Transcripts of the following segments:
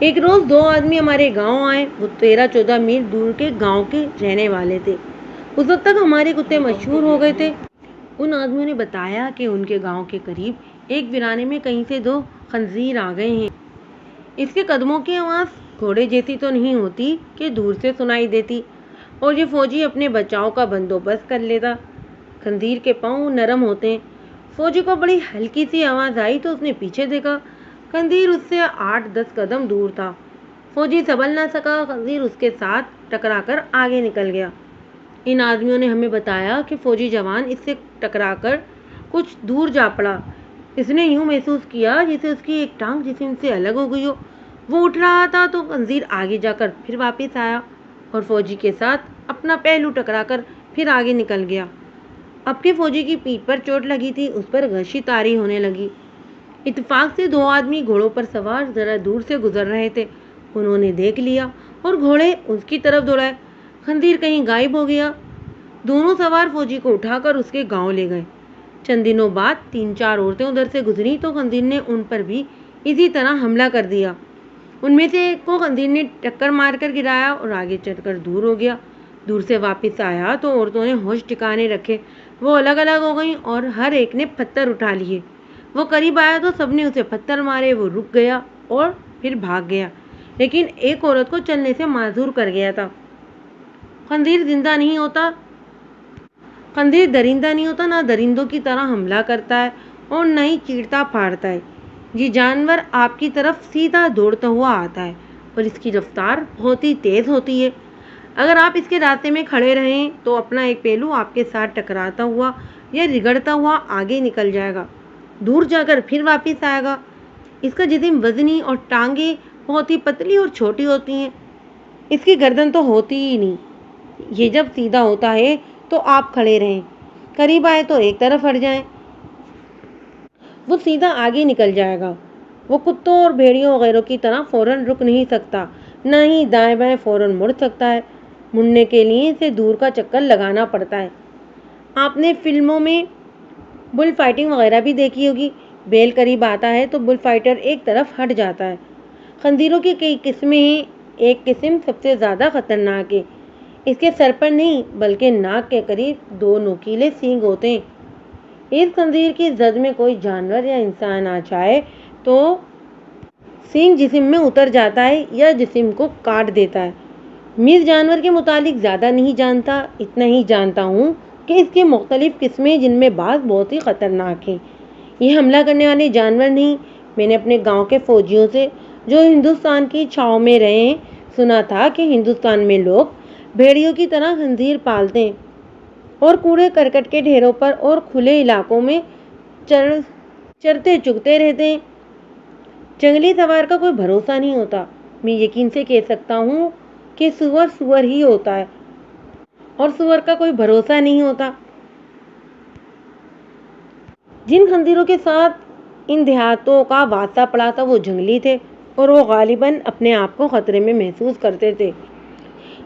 ایک روز دو آدمی ہمارے گاؤں آئے. وہ 13-14 میل دور کے گاؤں کے رہنے والے تھے. اس وقت تک ہمارے کتے مشہور ہو گئے تھے. ان آدمیوں نے بتایا کہ ان کے گاؤں کے قریب ایک ویرانے میں کہیں سے 2 خنزیر آ گئے ہیں. اس کے قدموں کی آواز گھوڑے جیسی تو نہیں ہوتی کہ دور سے سنائی دیتی، اور یہ فوجی اپنے بچاؤ کا بندوبست کر لیتا. خنزیر کے پاؤں نرم ہوتے ہیں. فوجی کو بڑی ہلکی سی آواز آئی تو اس نے پیچھے دیکھا. خنزیر اس سے 8-10 قدم دور تھا. فوجی سنبھل نہ سکا. خنزیر اس کے ساتھ ٹکرا کر آگے نکل گیا. ان آدمیوں نے ہمیں بتایا کہ فوجی جوان اس سے ٹکرا کر کچھ دور جا پڑا. اس نے یوں محسوس کیا جیسے اس کی ایک ٹانگ جسم سے الگ ہو گئی ہو. وہ اٹھ رہا تھا تو خنزیر آگے جا کر پھر واپس آیا اور فوجی کے ساتھ اپنا پہلو ٹکرا کر پھر آگے نکل گیا. اب کے فوجی کی پیٹھ پر چوٹ لگی تھی. اس پر غشی طاری ہونے لگی. اتفاق سے 2 آدمی گھوڑوں پر سوار ذرا دور سے گزر رہے تھے. انہوں نے دیکھ لیا اور گھوڑے اس کی طرف دوڑائے. خنزیر کہیں غائب ہو گیا. دونوں سوار فوجی کو اٹھا کر اس کے گاؤں لے گئے. چند دنوں بعد 3-4 عورتیں ادھر سے گزری تو خنزیر نے ان پر بھی اسی طرح حملہ کر دیا. ان میں سے ایک کو خنزیر نے ٹکر مار کر گرایا اور آگے چل کر دور ہو گیا. دور سے واپس آیا تو عورتوں نے ہوش ٹھکانے رکھے. وہ الگ الگ ہو گئیں اور ہر ایک نے پتھر اٹھا لیے. وہ قریب آیا تو سب نے اسے پتھر مارے. وہ رک گیا اور پھر بھاگ گیا، لیکن ایک عورت کو چلنے سے معذور کر گیا تھا. خنزیر زندہ نہیں ہوتا. خنزیر درندہ نہیں ہوتا، نہ درندوں کی طرح حملہ کرتا ہے اور نہ ہی چیرتا پھاڑتا ہے. یہ جانور آپ کی طرف سیدھا دوڑتا ہوا آتا ہے اور اس کی رفتار بہت ہی تیز ہوتی ہے. اگر آپ اس کے راستے میں کھڑے رہیں تو اپنا ایک پہلو آپ کے ساتھ ٹکراتا ہوا یا رگڑتا ہوا آگے نکل جائے گا، دور جا کر پھر واپس آئے گا. اس کا جسم وزنی اور ٹانگیں بہت ہی پتلی اور چھوٹی ہوتی ہیں. اس کی گردن تو ہوتی ہی نہیں. یہ جب سیدھا ہوتا ہے تو آپ کھڑے رہیں، قریب آئے تو ایک طرف ہٹ جائیں، وہ سیدھا آگے نکل جائے گا. وہ کتوں اور بھیڑیوں وغیرہ کی طرح فوراً رک نہیں سکتا، نہ ہی دائیں بائیں فوراً مڑ سکتا ہے. مڑنے کے لیے اسے دور کا چکر لگانا پڑتا ہے. آپ نے فلموں میں بل فائٹنگ وغیرہ بھی دیکھی ہوگی. بیل قریب آتا ہے تو بل فائٹر ایک طرف ہٹ جاتا ہے. خنزیروں کی کئی قسمیں ہیں. ایک قسم سب سے زیادہ خطرناک ہے. اس کے سر پر نہیں بلکہ ناک کے قریب 2 نوکیلے سینگ ہوتے ہیں. اس خنزیر کی زد میں کوئی جانور یا انسان آ جائے تو سینگ جسم میں اتر جاتا ہے یا جسم کو کاٹ دیتا ہے. میں اس جانور کے متعلق زیادہ نہیں جانتا. اتنا ہی جانتا ہوں کہ اس کی مختلف قسمیں جن میں بعض بہت ہی خطرناک ہیں. یہ حملہ کرنے والے جانور نہیں. میں نے اپنے گاؤں کے فوجیوں سے جو ہندوستان کی چھاؤں میں رہے ہیں سنا تھا کہ ہندوستان میں لوگ بھیڑیوں کی طرح خنزیر پالتے ہیں اور کوڑے کرکٹ کے ڈھیروں پر اور کھلے علاقوں میں چرتے چگتے رہتے ہیں. جنگلی سوار کا کوئی بھروسہ نہیں ہوتا. میں یقین سے کہہ سکتا ہوں کہ سور ہی ہوتا ہے اور سور کا کوئی بھروسہ نہیں ہوتا. جن خنزیروں کے ساتھ ان دیہاتوں کا واسطہ پڑا تھا وہ جنگلی تھے اور وہ غالباً اپنے آپ کو خطرے میں محسوس کرتے تھے،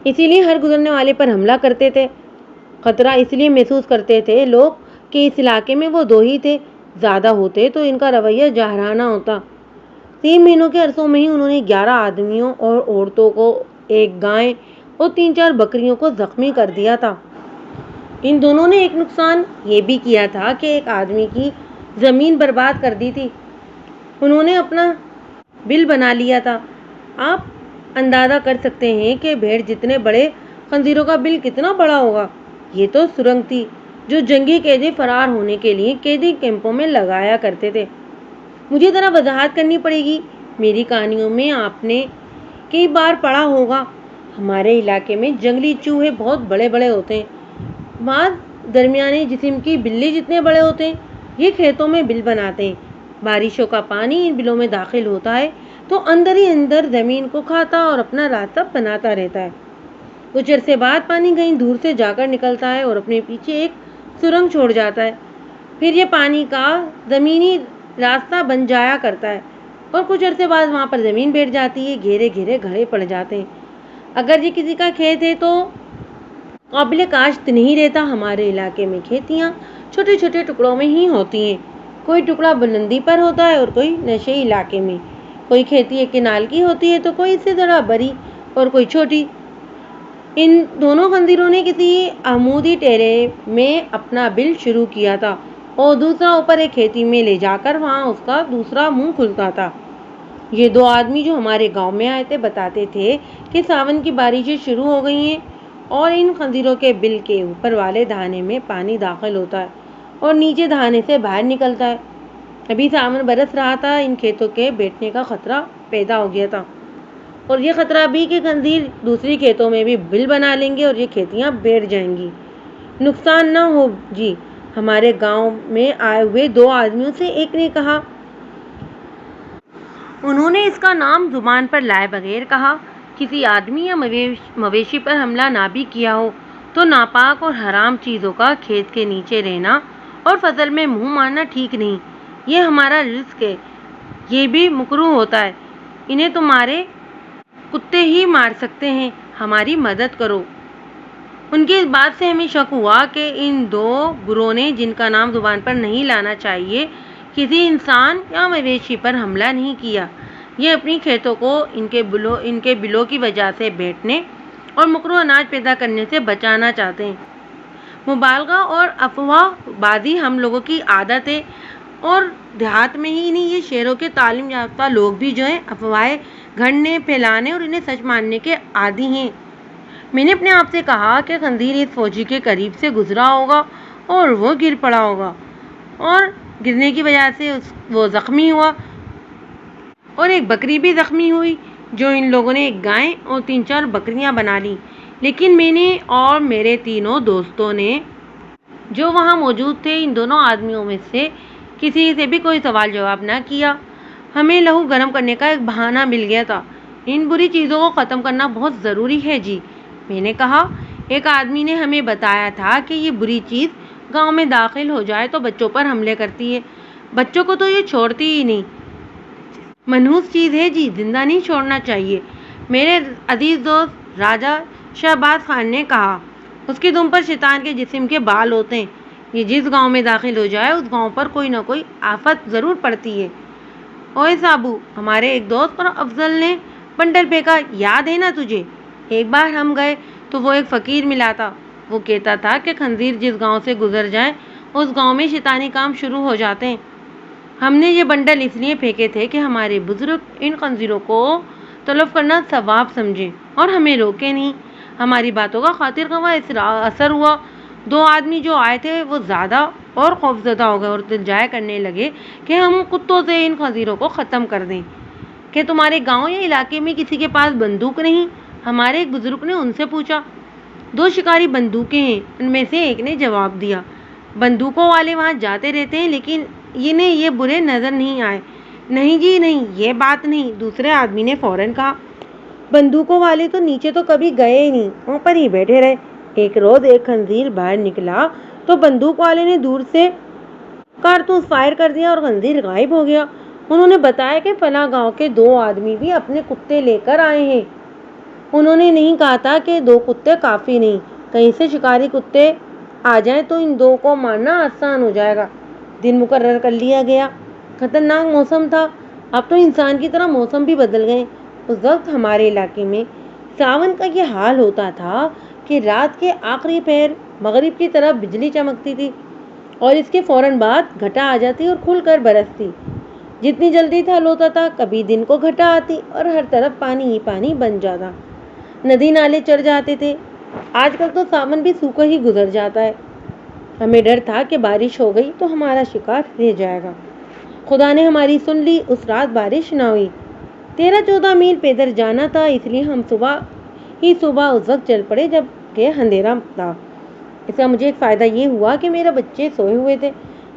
اسی لیے ہر گزرنے والے پر حملہ کرتے تھے. خطرہ اس لیے محسوس کرتے تھے لوگ کہ اس علاقے میں وہ 2 ہی تھے. زیادہ ہوتے تو ان کا رویہ جاہرانہ ہوتا. 3 مہینوں کے عرصوں میں ہی انہوں نے 11 آدمیوں اور عورتوں کو، 1 گائے اور 3-4 بکریوں کو زخمی کر دیا تھا. ان دونوں نے ایک نقصان یہ بھی کیا تھا کہ ایک آدمی کی زمین برباد کر دی تھی. انہوں نے اپنا بل بنا لیا تھا. آپ اندازہ کر سکتے ہیں کہ بھیڑ جتنے بڑے خنزیروں کا بل کتنا بڑا ہوگا. یہ تو سرنگ تھی جو جنگی قیدی فرار ہونے کے لیے قیدی کیمپوں میں لگایا کرتے تھے. مجھے ذرا وضاحت کرنی پڑے گی. میری کہانیوں میں آپ نے کئی بار پڑھا ہوگا ہمارے علاقے میں جنگلی چوہے بہت بڑے بڑے ہوتے ہیں. بعض درمیانے جسم کی بلی جتنے بڑے ہوتے ہیں. یہ کھیتوں میں بل بناتے ہیں. بارشوں کا پانی ان بلوں میں داخل ہوتا ہے تو اندر ہی اندر زمین کو کھاتا اور اپنا راستہ بناتا رہتا ہے. کچھ عرصے بعد پانی کہیں دور سے جا کر نکلتا ہے اور اپنے پیچھے ایک سرنگ چھوڑ جاتا ہے. پھر یہ پانی کا زمینی راستہ بن جایا کرتا ہے اور کچھ عرصے بعد وہاں پر زمین بیٹھ جاتی ہے. گھیرے گھیرے گھڑے پڑ جاتے ہیں. اگر یہ کسی کا کھیت ہے تو قابل کاشت نہیں رہتا. ہمارے علاقے میں کھیتیاں چھوٹے چھوٹے ٹکڑوں میں ہی ہوتی ہیں. کوئی ٹکڑا بلندی پر ہوتا ہے اور کوئی نشے علاقے میں. کوئی کھیتی ایک کنال کی ہوتی ہے تو کوئی اس سے ذرا بڑی اور کوئی چھوٹی۔ ان دونوں خنزیروں نے کسی عمودی ٹیرے میں اپنا بل شروع کیا تھا اور دوسرا اوپر ایک کھیتی میں لے جا کر وہاں اس کا دوسرا منہ کھلتا تھا۔ یہ دو آدمی جو ہمارے گاؤں میں آئے تھے بتاتے تھے کہ ساون کی بارشیں شروع ہو گئی ہیں اور ان خنزیروں کے بل کے اوپر والے دھانے میں پانی داخل ہوتا ہے اور نیچے دھانے سے باہر نکلتا ہے۔ ابھی ساون برس رہا تھا، ان کھیتوں کے بیٹھنے کا خطرہ پیدا ہو گیا تھا، اور یہ خطرہ بھی کہ خنزیر دوسری کھیتوں میں بھی بل بنا لیں گے اور یہ کھیتیاں بیٹھ جائیں گی۔ نقصان نہ ہو جی، ہمارے گاؤں میں آئے ہوئے دو آدمیوں سے ایک نے کہا۔ انہوں نے اس کا نام زبان پر لائے بغیر کہا، کسی آدمی یا مویشی پر حملہ نہ بھی کیا ہو تو ناپاک اور حرام چیزوں کا کھیت کے نیچے رہنا اور فصل میں منہ مارنا ٹھیک نہیں۔ یہ ہمارا رزق ہے، یہ بھی مکروہ ہوتا ہے، انہیں تمہارے کتے ہی مار سکتے ہیں، ہماری مدد کرو۔ ان کی اس بات سے ہمیں شک ہوا کہ ان دو گروہوں نے، جن کا نام زبان پر نہیں لانا چاہیے، کسی انسان یا مویشی پر حملہ نہیں کیا۔ یہ اپنی کھیتوں کو ان کے بلوں کی وجہ سے بیٹھنے اور مکروہ اناج پیدا کرنے سے بچانا چاہتے ہیں۔ مبالغہ اور افواہ بازی ہم لوگوں کی عادت ہے، اور دیہات میں ہی نہیں، یہ شہروں کے تعلیم یافتہ لوگ بھی جو ہیں افواہیں گھڑنے، پھیلانے اور انہیں سچ ماننے کے عادی ہیں۔ میں نے اپنے آپ سے کہا کہ خنزیر اس فوجی کے قریب سے گزرا ہوگا اور وہ گر پڑا ہوگا، اور گرنے کی وجہ سے وہ زخمی ہوا، اور ایک بکری بھی زخمی ہوئی، جو ان لوگوں نے ایک گائے اور 3-4 بکریاں بنا لی۔ لیکن میں نے اور میرے تینوں دوستوں نے جو وہاں موجود تھے، ان دونوں آدمیوں میں سے کسی سے بھی کوئی سوال جواب نہ کیا۔ ہمیں لہو گرم کرنے کا ایک بہانہ مل گیا تھا۔ ان بری چیزوں کو ختم کرنا بہت ضروری ہے جی، میں نے کہا۔ ایک آدمی نے ہمیں بتایا تھا کہ یہ بری چیز گاؤں میں داخل ہو جائے تو بچوں پر حملے کرتی ہے۔ بچوں کو تو یہ چھوڑتی ہی نہیں، منحوس چیز ہے جی، زندہ نہیں چھوڑنا چاہیے۔ میرے عزیز دوست راجہ شہباز خان نے کہا، اس کی دم پر شیطان کے جسم کے بال ہوتے ہیں، یہ جس گاؤں میں داخل ہو جائے اس گاؤں پر کوئی نہ کوئی آفت ضرور پڑتی ہے۔ اوئے صابو، ہمارے ایک دوست پر افضل نے بنڈل پھینکا، یاد ہے نا تجھے؟ ایک بار ہم گئے تو وہ ایک فقیر ملا تھا، وہ کہتا تھا کہ خنزیر جس گاؤں سے گزر جائیں اس گاؤں میں شیطانی کام شروع ہو جاتے ہیں۔ ہم نے یہ بنڈل اس لیے پھینکے تھے کہ ہمارے بزرگ ان خنزیروں کو تلف کرنا ثواب سمجھیں اور ہمیں روکے نہیں۔ ہماری باتوں کا خاطر خواہ اثر ہوا۔ دو آدمی جو آئے تھے وہ زیادہ اور خوفزدہ ہو گئے اور التجائے کرنے لگے کہ ہم کتوں سے ان خنزیروں کو ختم کر دیں۔ کہ تمہارے گاؤں یا علاقے میں کسی کے پاس بندوق نہیں؟ ہمارے ایک بزرگ نے ان سے پوچھا۔ 2 شکاری بندوقیں ہیں، ان میں سے ایک نے جواب دیا۔ بندوقوں والے وہاں جاتے رہتے ہیں، لیکن انہیں یہ برے نظر نہیں آئے۔ نہیں جی نہیں، یہ بات نہیں، دوسرے آدمی نے فوراً کہا۔ بندوقوں والے تو نیچے تو کبھی گئے ہی نہیں، اوپر ہی بیٹھے رہے۔ ایک روز ایک خنزیر باہر نکلا تو بندوق والے نے دور سے کارتوس فائر کر دیا اور خنزیر غائب ہو گیا۔ انہوں نے بتایا کہ فلاں گاؤں کے 2 آدمی بھی اپنے کتے لے کر آئے ہیں۔ انہوں نے نہیں کہا تھا کہ 2 کتے کافی نہیں، کہیں سے شکاری کتے آ جائیں تو ان 2 کو مارنا آسان ہو جائے گا۔ دن مقرر کر لیا گیا۔ خطرناک موسم تھا، اب تو انسان کی طرح موسم بھی بدل گئے۔ اس وقت ہمارے علاقے میں ساون کا یہ حال ہوتا تھا کہ رات کے آخری پہر مغرب کی طرف بجلی چمکتی تھی اور اس کے فوراً بعد گھٹا آ جاتی اور کھل کر برستی۔ جتنی جلدی تھل ہوتا تھا، کبھی دن کو گھٹا آتی اور ہر طرف پانی ہی پانی بن جاتا، ندی نالے چڑھ جاتے تھے۔ آج کل تو ساون بھی سوکھا ہی گزر جاتا ہے۔ ہمیں ڈر تھا کہ بارش ہو گئی تو ہمارا شکار رہ جائے گا۔ خدا نے ہماری سن لی، اس رات بارش نہ ہوئی۔ 13-14 میل پیدل جانا تھا، اس لیے ہم صبح اس وقت چل پڑے جب کہ اندھیرا تھا۔ اس کا مجھے ایک فائدہ یہ ہوا کہ میرے بچے سوئے ہوئے تھے،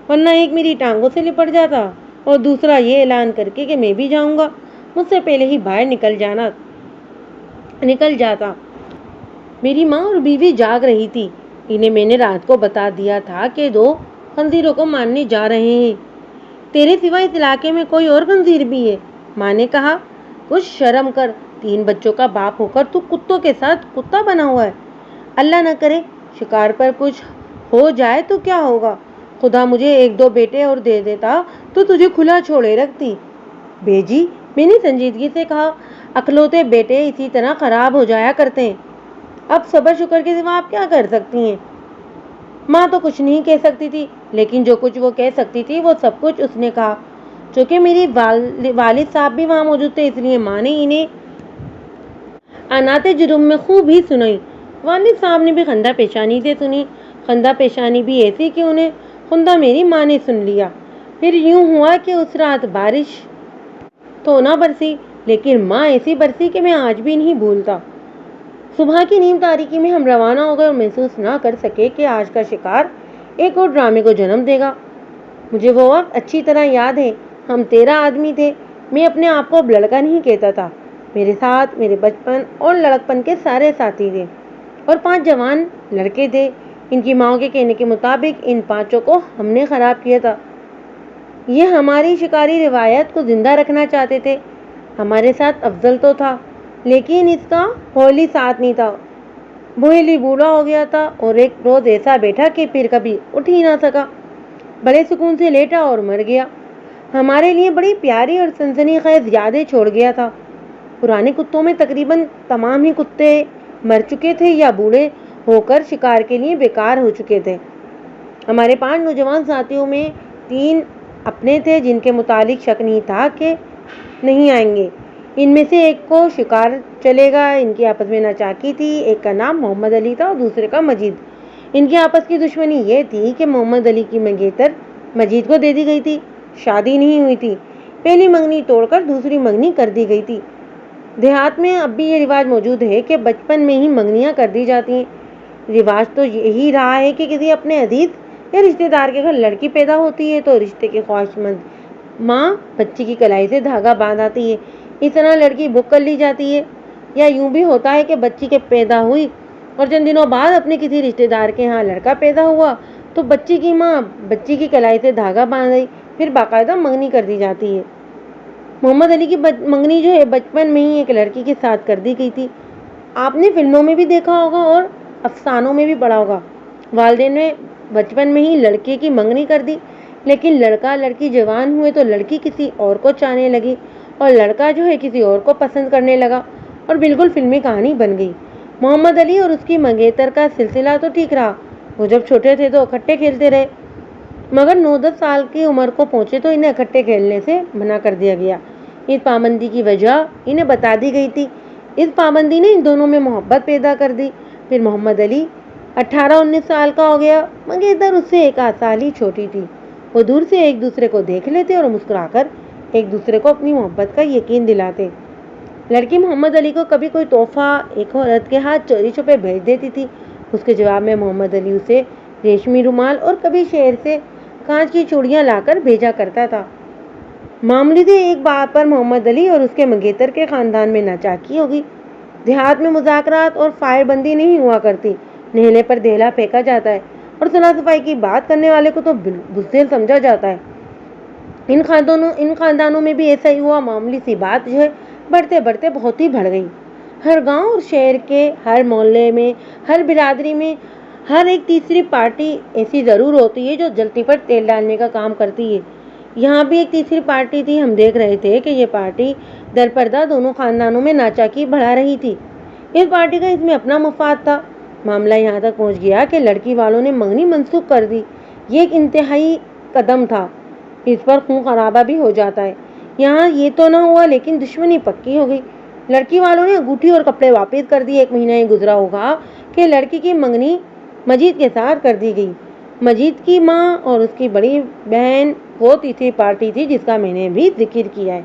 ورنہ ایک میری ٹانگوں سے لپٹ جاتا اور دوسرا یہ اعلان کر کے کہ میں بھی جاؤں گا، مجھ سے پہلے ہی باہر نکل جاتا۔ میری ماں اور بیوی جاگ رہی تھی، انہیں میں نے رات کو بتا دیا تھا کہ 2 خنزیروں کو مارنے جا رہے ہیں۔ تیرے سوا اس علاقے میں کوئی اور خنزیر بھی ہے؟ ماں نے کہا۔ کچھ شرم کر، 3 بچوں کا باپ ہو کر تو کتوں کے ساتھ کتا بنا ہوا ہے۔ اللہ نہ کرے شکار پر کچھ ہو جائے تو کیا ہوگا؟ خدا مجھے 1-2 بیٹے اور دے دیتا تو تجھے کھلا چھوڑے رکھتی۔ بیجی، میں نے سنجیدگی سے کہا، اکلوتے بیٹے اسی طرح خراب ہو جایا کرتے ہیں، اب صبر شکر کے سوا آپ کیا کر سکتی ہیں؟ ماں تو کچھ نہیں کہہ سکتی تھی، لیکن جو کچھ وہ کہہ سکتی تھی وہ سب کچھ اس نے کہا۔ چونکہ میری والد صاحب بھی وہاں موجود تھے، اس لیے ماں نے انہیں عنات جرم میں خوب ہی سنائی۔ والد صاحب نے بھی خندہ پیشانی سے سنی، خندہ پیشانی بھی ایسی کہ انہیں خندہ میری ماں نے سن لیا۔ پھر یوں ہوا کہ اس رات بارش تو نہ برسی، لیکن ماں ایسی برسی کہ میں آج بھی نہیں بھولتا۔ صبح کی نیم تاریکی میں ہم روانہ ہو گئے اور محسوس نہ کر سکے کہ آج کا شکار ایک اور ڈرامے کو جنم دے گا۔ مجھے وہ وقت اچھی طرح یاد ہے۔ ہم 13 آدمی تھے۔ میں اپنے آپ کو اب لڑکا نہیں کہتا تھا۔ میرے ساتھ میرے بچپن اور لڑکپن کے سارے ساتھی تھے اور 5 جوان لڑکے تھے۔ ان کی ماں کے کہنے کے مطابق ان 5 کو ہم نے خراب کیا تھا۔ یہ ہماری شکاری روایت کو زندہ رکھنا چاہتے تھے۔ ہمارے ساتھ افضل تو تھا، لیکن اس کا ہولی ساتھ نہیں تھا۔ بوہیلی بوڑھا ہو گیا تھا اور ایک روز ایسا بیٹھا کہ پھر کبھی اٹھ ہی نہ سکا۔ بڑے سکون سے لیٹا اور مر گیا۔ ہمارے لیے بڑی پیاری اور سنسنی خیز یادیں چھوڑ گیا تھا۔ پرانے کتوں میں تقریباً تمام ہی کتے مر چکے تھے یا بوڑھے ہو کر شکار کے لیے بیکار ہو چکے تھے۔ ہمارے 5 نوجوان ساتھیوں میں 3 اپنے تھے جن کے متعلق شک نہیں تھا کہ نہیں آئیں گے۔ ان میں سے ایک کو شکار چلے گا۔ ان کی آپس میں ناچاکی تھی۔ ایک کا نام محمد علی تھا اور دوسرے کا مجید۔ ان کی آپس کی دشمنی یہ تھی کہ محمد علی کی منگیتر مجید کو دے دی گئی تھی۔ شادی نہیں ہوئی تھی۔ پہلی منگنی توڑ کر دوسری منگنی کر دی گئی تھی۔ دیہات میں اب بھی یہ رواج موجود ہے کہ بچپن میں ہی منگنیاں کر دی جاتی ہیں۔ رواج تو یہی رہا ہے کہ کسی اپنے عزیز یا رشتے دار کے گھر لڑکی پیدا ہوتی ہے تو رشتے کی خواہشمند ماں بچی کی کلائی سے دھاگا باندھ آتی ہے، اس طرح لڑکی بک کر لی جاتی ہے۔ یا یوں بھی ہوتا ہے کہ بچی کے پیدا ہوئی اور چند دنوں بعد اپنے کسی رشتے دار کے ہاں لڑکا پیدا ہوا تو بچی کی ماں بچی کی کلائی سے دھاگا باندھ گئی، پھر باقاعدہ منگنی کر دی جاتی ہے۔ محمد علی کی منگنی جو ہے بچپن میں ہی ایک لڑکی کے ساتھ کر دی گئی تھی۔ آپ نے فلموں میں بھی دیکھا ہوگا اور افسانوں میں بھی پڑھا ہوگا۔ والدین نے بچپن میں ہی لڑکے کی منگنی کر دی، لیکن لڑکا لڑکی جوان ہوئے تو لڑکی کسی اور کو چاہنے لگی اور لڑکا جو ہے کسی اور کو پسند کرنے لگا اور بالکل فلمی کہانی بن گئی۔ محمد علی اور اس کی منگیتر کا سلسلہ تو ٹھیک رہا۔ وہ جب چھوٹے تھے تو اکٹھے کھیلتے رہے، مگر 9-10 سال کی عمر کو پہنچے تو انہیں اکٹھے کھیلنے سے منع کر دیا گیا۔ اس پابندی کی وجہ انہیں بتا دی گئی تھی۔ اس پابندی نے ان دونوں میں محبت پیدا کر دی۔ پھر محمد علی 18-19 سال کا ہو گیا۔ منگیتر اس سے 1 آدھ سال ہی چھوٹی تھی۔ وہ دور سے ایک دوسرے کو دیکھ لیتے اور مسکرا کر ایک دوسرے کو اپنی محبت کا یقین دلاتے۔ لڑکی محمد علی کو کبھی کوئی تحفہ ایک عورت کے ہاتھ چوری چھپے بھیج دیتی تھی۔ اس کے جواب میں محمد علی اسے ریشمی رومال اور کبھی شہر سے کانچ کی چوڑیاں لا کر بھیجا کرتا تھا۔ معمولی سے ایک بات پر محمد علی اور اس کے منگیتر کے خاندان میں ناچاکی ہوگی۔ دیہات میں مذاکرات اور فائر بندی نہیں ہوا کرتی، نہلے پر دہلا پھینکا جاتا ہے اور صلاح صفائی کی بات کرنے والے کو تو بزدل سمجھا جاتا ہے۔ ان خاندانوں میں بھی ایسا ہی ہوا۔ معمولی سی بات جو ہے بڑھتے بڑھتے بہت ہی بڑھ گئی۔ ہر گاؤں اور شہر کے ہر محلے میں، ہر برادری میں ہر ایک تیسری پارٹی ایسی ضرور ہوتی ہے جو جلتی پر تیل ڈالنے کا کام کرتی ہے۔ یہاں بھی ایک تیسری پارٹی تھی۔ ہم دیکھ رہے تھے کہ یہ پارٹی درپردہ دونوں خاندانوں میں ناچاکی بڑھا رہی تھی۔ اس پارٹی کا اس میں اپنا مفاد تھا۔ معاملہ یہاں تک پہنچ گیا کہ لڑکی والوں نے منگنی منسوخ کر دی۔ یہ ایک انتہائی قدم تھا، اس پر خون خرابہ بھی ہو جاتا ہے۔ یہاں یہ تو نہ ہوا لیکن دشمنی پکی ہو گئی۔ لڑکی والوں نے انگوٹھی اور کپڑے واپس کر دیے۔ 1 مہینہ ہی گزرا ہوگا کہ لڑکی کی منگنی مجید کے ساتھ کر دی گئی۔ مجید کی ماں اور اس کی بڑی بہن وہ تیسری پارٹی تھی جس کا میں نے بھی ذکر کیا ہے۔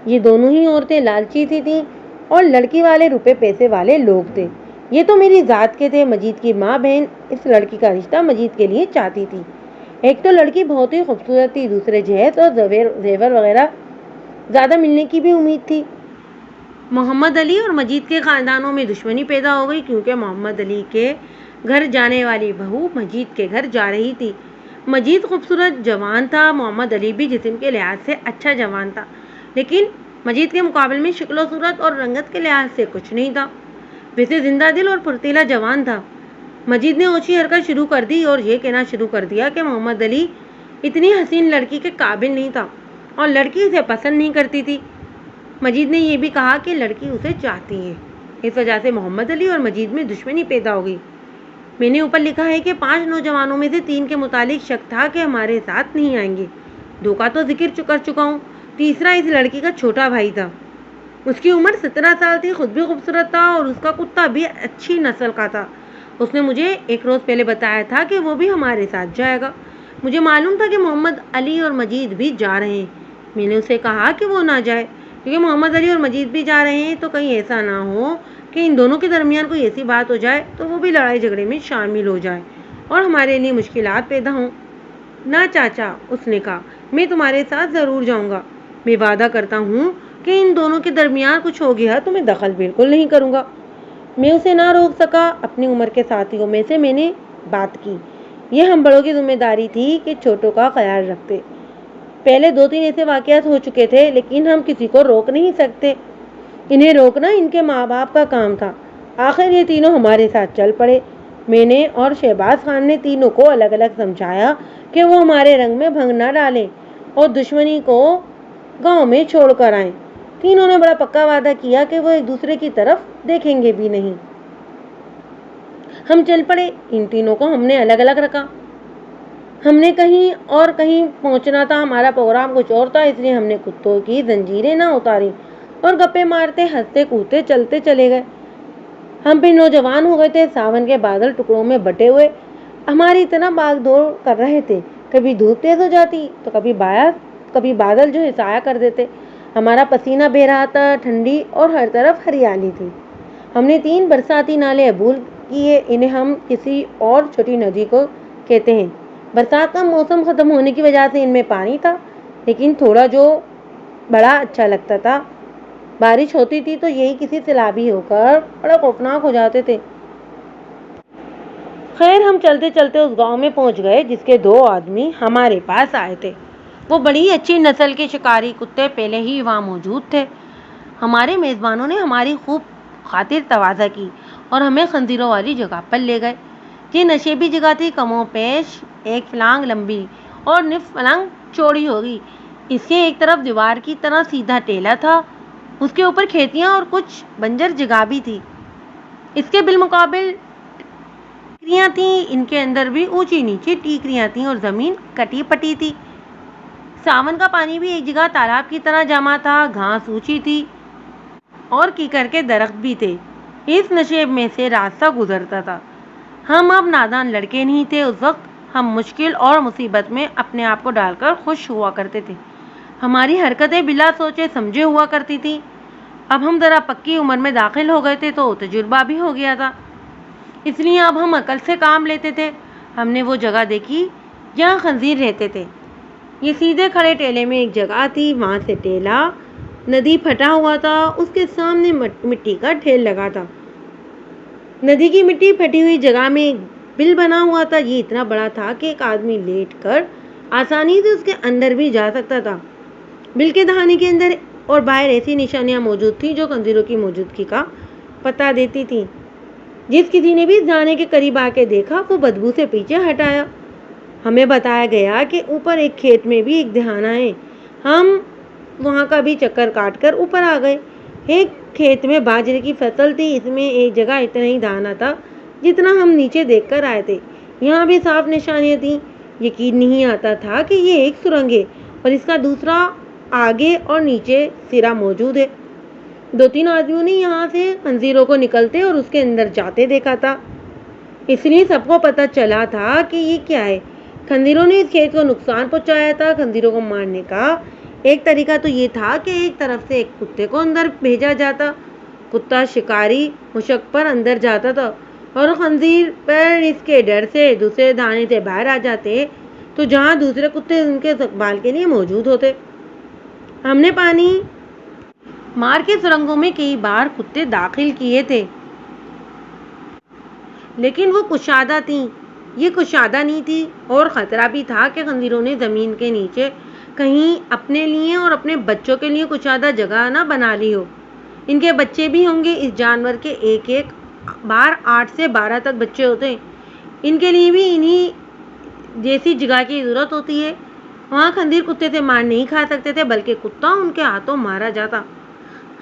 یہ دونوں ہی عورتیں لالچی سی تھیں اور لڑکی والے روپے پیسے والے لوگ تھے۔ یہ تو میری ذات کے تھے۔ مجید کی ماں بہن اس لڑکی کا رشتہ مجید کے لیے چاہتی تھی۔ ایک تو لڑکی بہت ہی خوبصورت تھی، دوسرے جہیز اور زیور وغیرہ زیادہ ملنے کی بھی امید تھی۔ محمد علی اور مجید کے خاندانوں میں دشمنی پیدا ہو گئی کیونکہ محمد علی کے گھر جانے والی بہو مجید کے گھر جا رہی تھی۔ مجید خوبصورت جوان تھا، محمد علی بھی جسم کے لحاظ سے اچھا جوان تھا، لیکن مجید کے مقابل میں شکل و صورت اور رنگت کے لحاظ سے کچھ نہیں تھا۔ ویسے زندہ دل اور پھرتیلا جوان تھا۔ مجید نے اوچھی حرکت شروع کر دی اور یہ کہنا شروع کر دیا کہ محمد علی اتنی حسین لڑکی کے قابل نہیں تھا اور لڑکی اسے پسند نہیں کرتی تھی۔ مجید نے یہ بھی کہا کہ لڑکی اسے چاہتی ہے، اس وجہ سے محمد علی اور مجید میں دشمنی پیدا ہو گئی۔ میں نے اوپر لکھا ہے کہ 5 نوجوانوں میں سے 3 کے متعلق شک تھا کہ ہمارے ساتھ نہیں آئیں گے۔ 2 کا تو ذکر کر چکا ہوں، تیسرا اس لڑکی کا چھوٹا بھائی تھا۔ اس کی عمر 17 سال تھی، خود بھی خوبصورت تھا اور اس کا کتا بھی اچھی نسل کا تھا۔ اس نے مجھے ایک روز پہلے بتایا تھا کہ وہ بھی ہمارے ساتھ جائے گا۔ مجھے معلوم تھا کہ محمد علی اور مجید بھی جا رہے ہیں۔ میں نے اسے کہا کہ وہ نہ جائے، کیونکہ محمد علی اور مجید بھی جا رہے ہیں تو کہیں ایسا نہ ہو کہ ان دونوں کے درمیان کوئی ایسی بات ہو جائے تو وہ بھی لڑائی جھگڑے میں شامل ہو جائے اور ہمارے لیے مشکلات پیدا ہوں۔ نہ چاچا، اس نے کہا، میں تمہارے ساتھ ضرور جاؤں گا۔ میں وعدہ کرتا ہوں کہ ان دونوں کے درمیان کچھ ہو گیا تو میں دخل بالکل نہیں کروں گا۔ میں اسے نہ روک سکا۔ اپنی عمر کے ساتھیوں میں سے میں نے بات کی، یہ ہم بڑوں کی ذمہ داری تھی کہ چھوٹوں کا خیال رکھتے۔ پہلے 2-3 ایسے واقعات ہو چکے تھے، لیکن ہم کسی کو روک نہیں سکتے۔ انہیں روکنا ان کے ماں باپ کا کام تھا۔ آخر یہ تینوں ہمارے ساتھ چل پڑے۔ میں نے اور شہباز خان نے تینوں کو الگ الگ سمجھایا کہ وہ ہمارے رنگ میں بھنگ نہ ڈالیں اور دشمنی کو گاؤں میں چھوڑ کر آئیں۔ تینوں نے بڑا پکا وعدہ کیا کہ وہ ایک دوسرے کی طرف دیکھیں گے بھی نہیں۔ ہم چل پڑے۔ ان تینوں کو ہم نے الگ الگ رکھا۔ ہم نے کہیں اور کہیں پہنچنا تھا، ہمارا پروگرام کچھ اور تھا، اس لیے ہم نے کتوں کی زنجیریں نہ اتاری اور گپے مارتے ہنستے کودتے چلتے چلے گئے۔ ہم پھر نوجوان ہو گئے تھے، ساون کے بادل ٹکڑوں میں بٹے ہوئے ہماری اتنا بھاگ دوڑ کر رہے تھے۔ کبھی دھوپ تیز ہو جاتی تو کبھی بادل جو ہے سایہ کر دیتے۔ ہمارا پسینہ بہہ رہا تھا، ٹھنڈی اور ہر طرف ہریالی تھی۔ ہم نے 3 برساتی نالے عبور کیے، انہیں ہم کسی اور چھوٹی ندی کو کہتے ہیں۔ برسات کا موسم ختم ہونے کی وجہ سے ان میں پانی تھا، لیکن تھوڑا جو بڑا اچھا لگتا تھا۔ بارش ہوتی تھی تو یہی کسی سیلابی ہو کر بڑا خوفناک ہو جاتے تھے۔ خیر، ہم چلتے چلتے اس گاؤں میں پہنچ گئے جس کے 2 آدمی ہمارے پاس آئے تھے۔ وہ بڑی اچھی نسل کے شکاری کتے پہلے ہی وہاں موجود تھے۔ ہمارے میزبانوں نے ہماری خوب خاطر تواضع کی اور ہمیں خنزیروں والی جگہ پر لے گئے۔ یہ نشیبی جگہ تھی، کم و بیش 1 فلنگ لمبی اور نصف فلنگ چوڑی ہوگی۔ اس کے ایک طرف دیوار کی طرح سیدھا ٹیلا تھا، اس کے اوپر کھیتیاں اور کچھ بنجر جگہ بھی تھی۔ اس کے بالمقابل ٹیکریاں تھیں، ان کے اندر بھی اونچی نیچی ٹیکریاں تھیں اور زمین کٹی پٹی تھی۔ ساون کا پانی بھی ایک جگہ تالاب کی طرح جمع تھا، گھاس اونچی تھی اور کیکر کے درخت بھی تھے۔ اس نشیب میں سے راستہ گزرتا تھا۔ ہم اب نادان لڑکے نہیں تھے، اس وقت ہم مشکل اور مصیبت میں اپنے آپ کو ڈال کر خوش ہوا کرتے تھے۔ ہماری حرکتیں بلا سوچے سمجھے ہوا کرتی تھی۔ اب ہم ذرا پکی عمر میں داخل ہو گئے تھے تو تجربہ بھی ہو گیا تھا، اس لیے اب ہم عقل سے کام لیتے تھے۔ ہم نے وہ جگہ دیکھی جہاں خنزیر رہتے تھے۔ یہ سیدھے کھڑے ٹیلے میں ایک جگہ تھی، وہاں سے ٹیلا ندی پھٹا ہوا تھا، اس کے سامنے مٹی کا ڈھیر لگا تھا۔ ندی کی مٹی پھٹی ہوئی جگہ میں ایک بل بنا ہوا تھا، یہ اتنا بڑا تھا کہ ایک آدمی لیٹ کر آسانی سے اس کے اندر بھی جا سکتا تھا۔ بل کے دہانے کے اندر اور باہر ایسی نشانیاں موجود تھیں جو خنزیروں کی موجودگی کا پتہ دیتی تھیں۔ جس کسی نے بھی اس دہانے کے قریب آ کے دیکھا وہ بدبو سے پیچھے ہٹایا۔ ہمیں بتایا گیا کہ اوپر ایک کھیت میں بھی ایک دہانہ ہے۔ ہم وہاں کا بھی چکر کاٹ کر اوپر آ گئے۔ ایک کھیت میں باجرے کی فصل تھی، اس میں ایک جگہ اتنا ہی دہانہ تھا جتنا ہم نیچے دیکھ کر آئے تھے۔ یہاں بھی صاف نشانیاں تھیں۔ یقین نہیں آتا تھا کہ یہ ایک سرنگ ہے اور اس کا دوسرا آگے اور نیچے سرا موجود ہے۔ 2-3 آدمیوں نے یہاں سے خنزیروں کو نکلتے اور اس کے اندر جاتے دیکھا تھا، اس لیے سب کو پتہ چلا تھا کہ یہ کیا ہے۔ خنزیروں نے اس کھیت کو نقصان پہنچایا تھا۔ خنزیروں کو مارنے کا ایک طریقہ تو یہ تھا کہ ایک طرف سے ایک کتے کو اندر بھیجا جاتا، کتا شکاری مشک پر اندر جاتا تھا اور خنزیر پر اس کے ڈر سے دوسرے دہانے سے باہر آ جاتے تو جہاں دوسرے کتے ان کے استقبال کے لیے موجود ہوتے۔ ہم نے پانی مار کے سرنگوں میں کئی بار کتے داخل کیے تھے، لیکن وہ کشادہ تھیں، یہ کشادہ نہیں تھی اور خطرہ بھی تھا کہ خنزیروں نے زمین کے نیچے کہیں اپنے لیے اور اپنے بچوں کے لیے کشادہ جگہ نہ بنا لی ہو۔ ان کے بچے بھی ہوں گے، اس جانور کے ایک بار 8 سے 12 تک بچے ہوتے ہیں، ان کے لیے بھی انہی جیسی جگہ کی ضرورت ہوتی ہے۔ وہاں خنزیر کتے سے مار نہیں کھا سکتے تھے، بلکہ کتا ان کے ہاتھوں مارا جاتا۔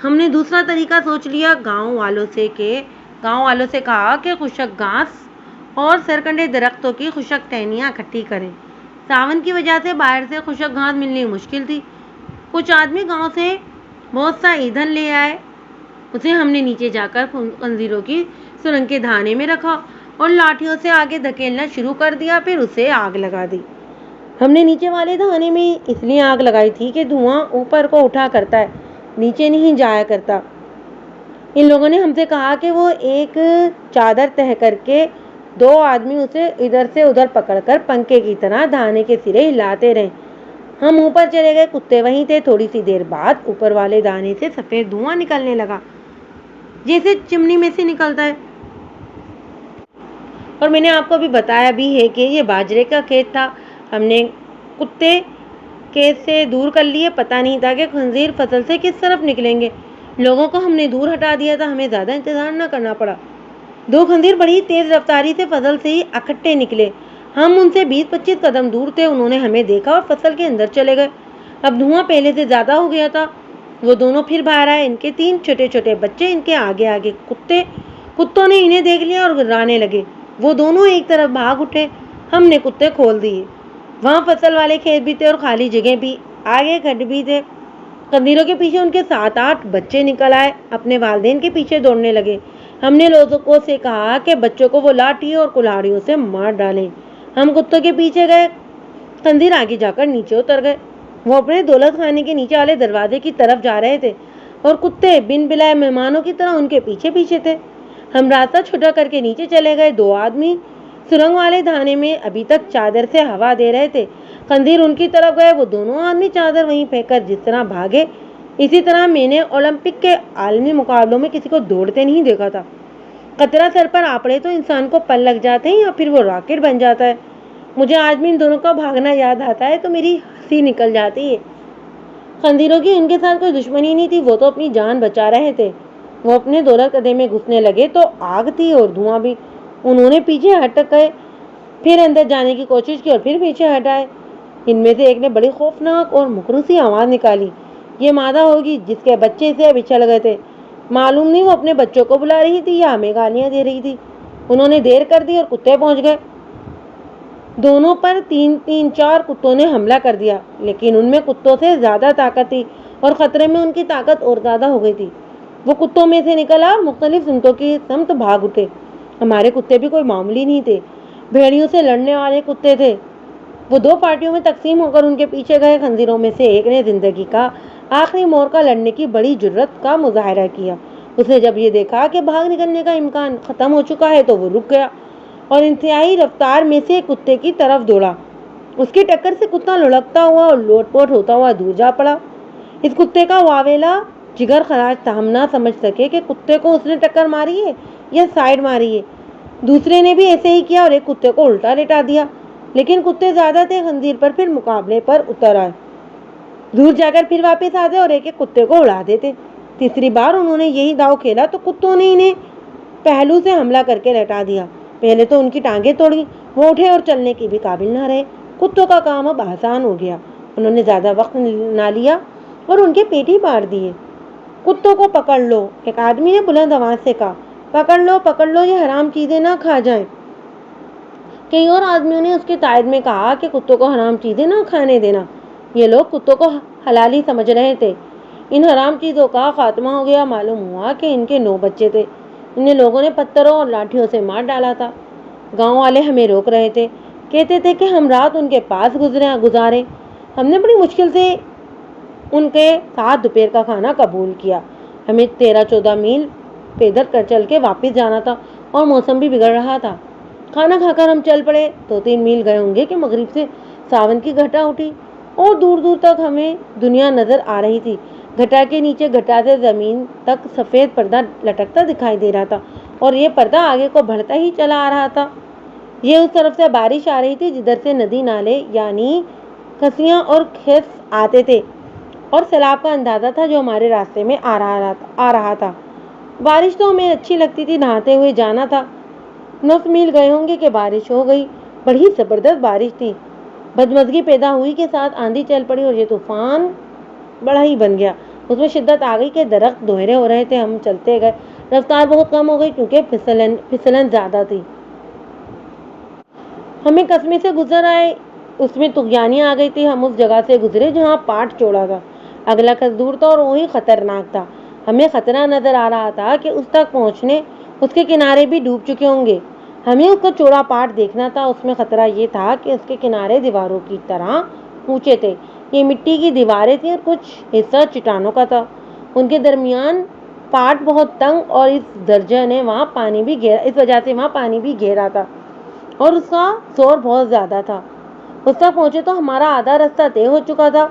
ہم نے دوسرا طریقہ سوچ لیا، گاؤں والوں سے کہا کہ خشک گھاس اور سرکنڈے درختوں کی خشک ٹہنیاں اکٹھی کریں۔ ساون کی وجہ سے باہر سے خشک گھاس ملنی مشکل تھی۔ کچھ آدمی گاؤں سے بہت سا ایندھن لے آئے، اسے ہم نے نیچے جا کر خنزیروں کی سرنگ کے دھانے میں رکھا اور لاٹھیوں سے آگے دھکیلنا شروع کر دیا، پھر اسے آگ لگا دی۔ ہم نے نیچے والے دھانے میں اس لیے آگ لگائی تھی کہ دھواں اوپر کو اٹھا کرتا ہے، نیچے نہیں جایا کرتا۔ ان لوگوں نے ہم سے کہا کہ وہ ایک چادر تہہ کر کے 2 آدمی اسے ادھر سے ادھر پکڑ کر پنکھے کی طرح دھانے کے سرے ہلاتے رہے۔ ہم اوپر چلے گئے، کتے وہیں تھے۔ تھوڑی سی دیر بعد اوپر والے دانے سے سفید دھواں نکلنے لگا، جیسے چمنی میں سے نکلتا ہے۔ اور میں نے آپ کو بھی بتایا بھی ہے کہ یہ باجرے کا کھیت تھا۔ ہم نے کتے کھیت سے دور کر لیے، پتہ نہیں تھا کہ خنزیر فصل سے کس طرف نکلیں گے۔ لوگوں کو ہم نے دور ہٹا دیا تھا، ہمیں زیادہ انتظار نہ کرنا پڑا۔ 2 خنزیر بڑی تیز رفتاری سے فصل سے ہی اکٹھے نکلے۔ ہم ان سے 20-25 قدم دور تھے، انہوں نے ہمیں دیکھا اور فصل کے اندر چلے گئے۔ اب دھواں پہلے سے زیادہ ہو گیا تھا۔ وہ دونوں پھر باہر آئے، ان کے 3 چھوٹے چھوٹے بچے ان کے آگے آگے۔ کتوں نے انہیں دیکھ لیا اور گھرانے لگے۔ وہ دونوں ایک طرف بھاگ اٹھے، ہم نے کتے کھول دیے۔ وہاں فصل والے کھیت بھی تھے اور خالی جگہ بھی، آگے گھر بھی تھے۔ خنزیروں کے پیچھے ان کے 7-8 بچے نکل آئے، اپنے والدین کے پیچھے دوڑنے لگے۔ ہم نے لوگوں سے کہا کہ بچوں کو وہ لاٹھی اور کلاڑیوں سے مار ڈالیں۔ ہم کتوں کے پیچھے گئے، خنزیر آگے جا کر نیچے اتر گئے۔ وہ اپنے دولت خانے کے نیچے والے دروازے کی طرف جا رہے تھے اور کتے بن بلائے مہمانوں کی طرح ان کے پیچھے پیچھے تھے۔ ہم راستہ چھوٹا کر کے نیچے چلے گئے۔ 2 آدمی سرنگ والے دھانے میں ابھی تک چادر سے ہوا دے رہے تھے۔ خنزیر ان کی طرف گئے، وہ دونوں آدمی چادر وہیں پھینک کر جس طرح بھاگے، اسی طرح میں نے اولمپک کے عالمی مقابلوں میں کسی کو دوڑتے نہیں دیکھا تھا۔ قطرہ سر پر آ پڑے تو انسان کو پل لگ جاتے ہیں یا پھر وہ راکٹ بن جاتا ہے۔ مجھے آج بھی ان دونوں کا بھاگنا یاد آتا ہے تو میری ہنسی نکل جاتی ہے۔ خنزیروں کی ان کے ساتھ کوئی دشمنی نہیں تھی، وہ تو اپنی جان بچا رہے تھے۔ وہ اپنے دولت قدے میں گھسنے لگے تو آگ تھی اور دھواں بھی۔ انہوں نے پیچھے ہٹ گئے، پھر اندر جانے کی کوشش کی اور پھر پیچھے ہٹ آئے۔ ان میں سے ایک نے بڑی خوفناک اور مکروسی آواز نکالی۔ یہ مادہ ہوگی جس کے بچے اسے بچھڑ گئے تھے۔ معلوم نہیں وہ اپنے بچوں کو بلا رہی تھی یا ہمیں گالیاں دے رہی تھی۔ انہوں نے دیر کر دی اور کتے پہنچ گئے۔ دونوں پر 3-4 کتوں نے حملہ کر دیا، لیکن ان میں کتوں سے زیادہ طاقت تھی اور خطرے میں ان کی طاقت اور زیادہ ہو گئی تھی۔ وہ کتوں میں سے نکلا اور مختلف سمتوں کی سمت بھاگ اٹھے۔ ہمارے کتے بھی کوئی معمولی نہیں تھے، بھیڑیوں سے لڑنے والے کتے تھے۔ وہ 2 پارٹیوں میں تقسیم ہو کر ان کے پیچھے گئے۔ خنزیروں میں سے ایک نے زندگی کا آخری موقع لڑنے کی بڑی جرات کا مظاہرہ کیا۔ اس نے جب یہ دیکھا کہ بھاگ نکلنے کا امکان ختم ہو چکا ہے تو وہ رک گیا اور انتہائی رفتار میں سے کتے کی طرف دوڑا۔ اس کی ٹکر سے کتا لڑکتا ہوا اور لوٹ پوٹ ہوتا ہوا دور جا پڑا۔ اس کتے کا واویلا جگر خراش تھا، ہم نہ سمجھ سکے کہ کتے کو اس نے ٹکر ماری ہے یا سائیڈ ماری ہے۔ دوسرے نے بھی ایسے ہی کیا اور ایک کتے کو الٹا لٹا دیا، لیکن کتے زیادہ تھے۔ خنزیر پر پھر مقابلے پر اتر آئے، دور جا کر پھر واپس آتے اور ایک کتے کو اڑا دیتے۔ تیسری بار انہوں نے یہی داؤ کھیلا تو کتوں نے انہیں پہلو سے حملہ کر کے لٹا دیا۔ پہلے تو ان کی ٹانگیں توڑی، وہ اٹھے اور چلنے کے بھی قابل نہ رہے۔ کتوں کا کام اب آسان ہو گیا، انہوں نے زیادہ وقت نہ لیا اور ان کے پیٹ ہی پاڑ دیے۔ کتوں کو پکڑ لو، ایک آدمی نے بلند آواز سے کہا۔ پکڑ لو، یہ حرام چیزیں نہ کھا جائیں۔ کئی اور آدمیوں نے اس کے تائید میں کہا کہ کتوں کو حرام چیزیں نہ کھانے دینا۔ یہ لوگ کتوں کو حلالی سمجھ رہے تھے۔ ان حرام چیزوں کا خاتمہ ہو گیا۔ معلوم ہوا کہ ان کے 9 بچے تھے، انہیں لوگوں نے پتھروں اور لاٹھیوں سے مار ڈالا تھا۔ گاؤں والے ہمیں روک رہے تھے، کہتے تھے کہ ہم رات ان کے پاس گزاریں۔ ہم نے بڑی مشکل سے ان کے ساتھ دوپہر کا کھانا قبول کیا۔ ہمیں 13-14 میل پیدل کر چل کے واپس جانا تھا اور موسم بھی بگڑ رہا تھا۔ کھانا کھا کر ہم چل پڑے۔ 2-3 میل گئے ہوں گے کہ مغرب سے ساون کی گھٹا اٹھی اور دور دور تک ہمیں دنیا نظر آ رہی تھی۔ گھٹا کے نیچے گھٹا سے زمین تک سفید پردہ لٹکتا دکھائی دے رہا تھا اور یہ پردہ آگے کو بڑھتا ہی چلا آ رہا تھا۔ یہ اس طرف سے بارش آ رہی تھی جدھر سے ندی نالے یعنی کھسیاں اور کھیس آتے تھے اور سیلاب کا اندازہ تھا جو ہمارے راستے میں آ رہا تھا۔ بارش تو ہمیں اچھی لگتی تھی، نہاتے ہوئے جانا تھا۔ 9 میل گئے ہوں گے کہ بارش ہو گئی، بڑی زبردست بارش تھی۔ بدمزگی پیدا ہوئی کے ساتھ آندھی چل پڑی اور یہ طوفان بڑا ہی بن گیا۔ اس میں شدت آ گئی کہ درخت دوہرے ہو رہے تھے. ہم چلتے گئے. رفتار بہت کم ہو گئی کیونکہ پھسلن زیادہ تھی. ہمیں قصبے سے گزر آئے. اس میں طغیانی آ گئی تھی. ہم اس جگہ سے گزرے جہاں پاٹ چوڑا تھا. اگلا قدم دور تھا اور وہی خطرناک تھا. ہمیں خطرہ نظر آ رہا تھا کہ اس تک پہنچنے اس کے کنارے بھی ڈوب چکے ہوں گے. ہمیں اس کا چوڑا پاٹ دیکھنا تھا. اس میں خطرہ یہ تھا کہ اس کے کنارے دیواروں کی طرح اونچے تھے. یہ مٹی کی دیواریں تھیں اور کچھ حصہ چٹانوں کا تھا. ان کے درمیان پاٹ بہت تنگ اور اس وجہ سے وہاں پانی بھی گہرا تھا اور اس کا زور بہت زیادہ تھا. اس تک پہنچے تو ہمارا آدھا راستہ طے ہو چکا تھا.